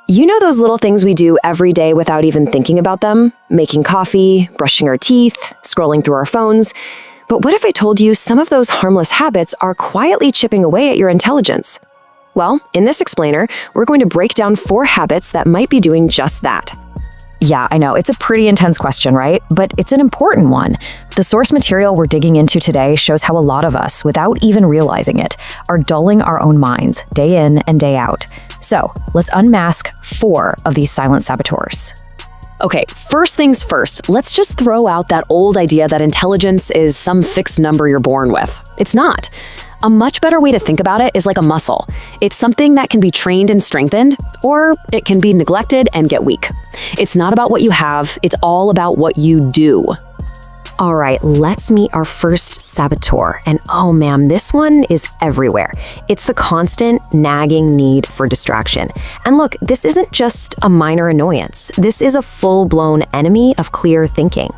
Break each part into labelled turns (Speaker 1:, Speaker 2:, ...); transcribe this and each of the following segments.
Speaker 1: You know those little things we do every day without even thinking about them? Making coffee, brushing our teeth, scrolling through our phones. But what if I told you some of those harmless habits are quietly chipping away at your intelligence? Well, in this explainer, we're going to break down 4 habits that might be doing just that.
Speaker 2: Yeah, I know, it's a pretty intense question, right? But it's an important one. The source material we're digging into today shows how a lot of us, without even realizing it, are dulling our own minds day in and day out. So, let's unmask 4 of these silent saboteurs.
Speaker 1: Okay, first things first, let's just throw out that old idea that intelligence is some fixed number you're born with. It's not. A much better way to think about it is like a muscle. It's something that can be trained and strengthened, or it can be neglected and get weak. It's not about what you have, it's all about what you do. All right, let's meet our first saboteur. And oh man, this one is everywhere. It's the constant, nagging need for distraction. And look, this isn't just a minor annoyance. This is a full-blown enemy of clear thinking.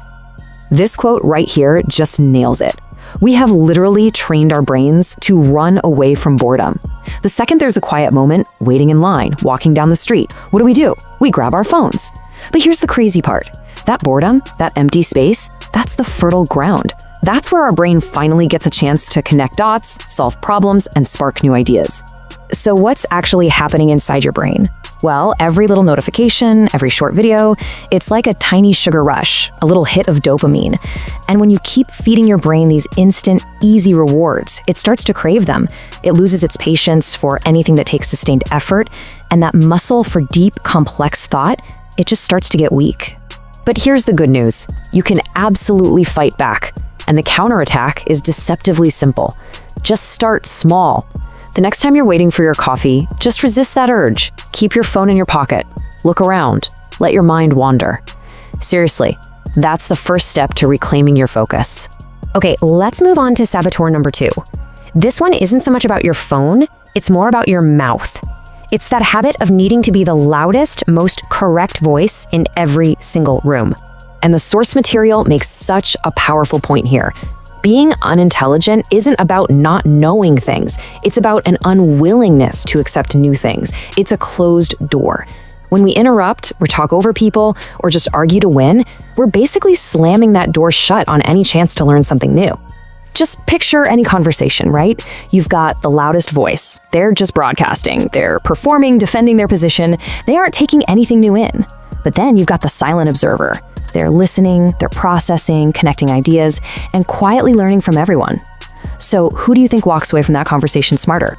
Speaker 1: This quote right here just nails it. We have literally trained our brains to run away from boredom. The second there's a quiet moment, waiting in line, walking down the street, what do? We grab our phones. But here's the crazy part. That boredom, that empty space, that's the fertile ground. That's where our brain finally gets a chance to connect dots, solve problems, and spark new ideas. So what's actually happening inside your brain? Well, every little notification, every short video, it's like a tiny sugar rush, a little hit of dopamine. And when you keep feeding your brain these instant, easy rewards, it starts to crave them. It loses its patience for anything that takes sustained effort, and that muscle for deep, complex thought, it just starts to get weak. But here's the good news. You can absolutely fight back, and the counterattack is deceptively simple. Just start small. The next time you're waiting for your coffee, just resist that urge. Keep your phone in your pocket. Look around. Let your mind wander. Seriously, that's the first step to reclaiming your focus. Okay, let's move on to saboteur number 2. This one isn't so much about your phone, it's more about your mouth. It's that habit of needing to be the loudest, most correct voice in every single room. And the source material makes such a powerful point here. Being unintelligent isn't about not knowing things. It's about an unwillingness to accept new things. It's a closed door. When we interrupt, or talk over people, or just argue to win, we're basically slamming that door shut on any chance to learn something new. Just picture any conversation, right? You've got the loudest voice. They're just broadcasting. They're performing, defending their position. They aren't taking anything new in. But then you've got the silent observer. They're listening, they're processing, connecting ideas, and quietly learning from everyone. So who do you think walks away from that conversation smarter?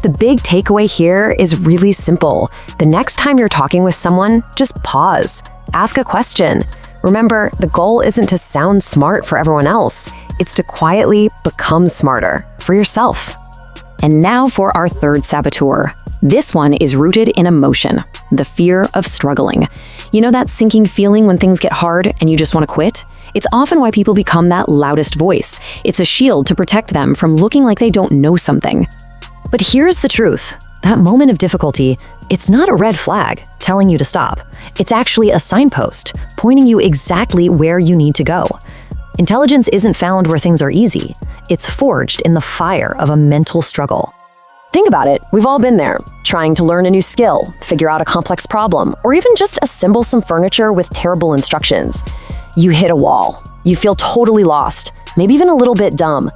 Speaker 1: The big takeaway here is really simple. The next time you're talking with someone, just pause. Ask a question. Remember, the goal isn't to sound smart for everyone else. It's to quietly become smarter for yourself. And now for our third saboteur. This one is rooted in emotion, the fear of struggling. You know that sinking feeling when things get hard and you just want to quit? It's often why people become that loudest voice. It's a shield to protect them from looking like they don't know something. But here's the truth. That moment of difficulty, it's not a red flag telling you to stop. It's actually a signpost pointing you exactly where you need to go. Intelligence isn't found where things are easy. It's forged in the fire of a mental struggle. Think about it, we've all been there, trying to learn a new skill, figure out a complex problem, or even just assemble some furniture with terrible instructions. You hit a wall. You feel totally lost, maybe even a little bit dumb.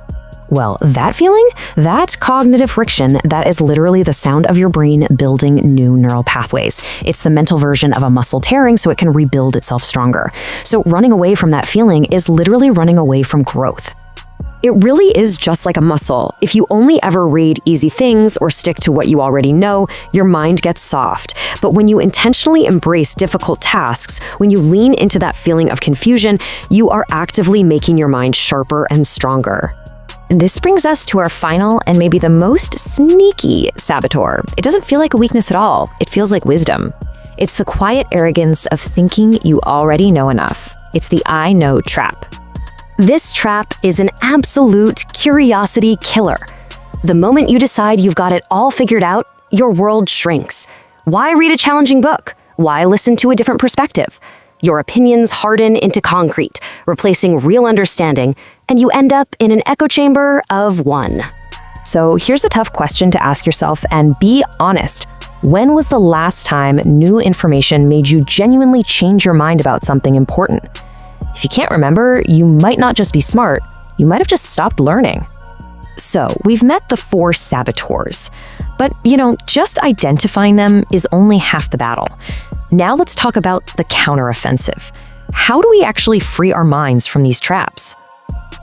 Speaker 1: Well, that feeling, that cognitive friction, that is literally the sound of your brain building new neural pathways. It's the mental version of a muscle tearing so it can rebuild itself stronger. So running away from that feeling is literally running away from growth. It really is just like a muscle. If you only ever read easy things or stick to what you already know, your mind gets soft. But when you intentionally embrace difficult tasks, when you lean into that feeling of confusion, you are actively making your mind sharper and stronger. And this brings us to our final and maybe the most sneaky saboteur. It doesn't feel like a weakness at all. It feels like wisdom. It's the quiet arrogance of thinking you already know enough. It's the I know trap. This trap is an absolute curiosity killer. The moment you decide you've got it all figured out, your world shrinks. Why read a challenging book? Why listen to a different perspective? Your opinions harden into concrete, replacing real understanding, and you end up in an echo chamber of one. So here's a tough question to ask yourself, and be honest.
Speaker 2: When was the last time new information made you genuinely change your mind about something important? If you can't remember, you might not just be smart, you might have just stopped learning. So, we've met the 4 saboteurs. But, just identifying them is only half the battle. Now let's talk about the counteroffensive. How do we actually free our minds from these traps?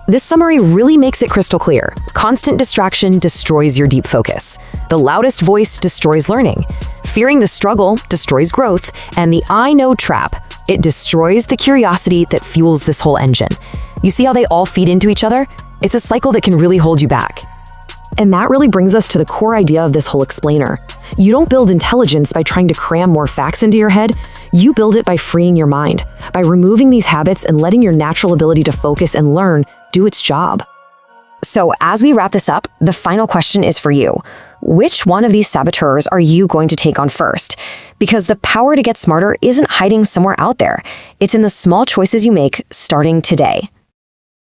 Speaker 2: This summary really makes it crystal clear. Constant distraction destroys your deep focus. The loudest voice destroys learning. Fearing the struggle destroys growth. And the I know trap, it destroys the curiosity that fuels this whole engine. You see how they all feed into each other? It's a cycle that can really hold you back. And that really brings us to the core idea of this whole explainer. You don't build intelligence by trying to cram more facts into your head. You build it by freeing your mind, by removing these habits and letting your natural ability to focus and learn do its job. So as we wrap this up, the final question is for you. Which one of these saboteurs are you going to take on first? Because the power to get smarter isn't hiding somewhere out there. It's in the small choices you make starting today.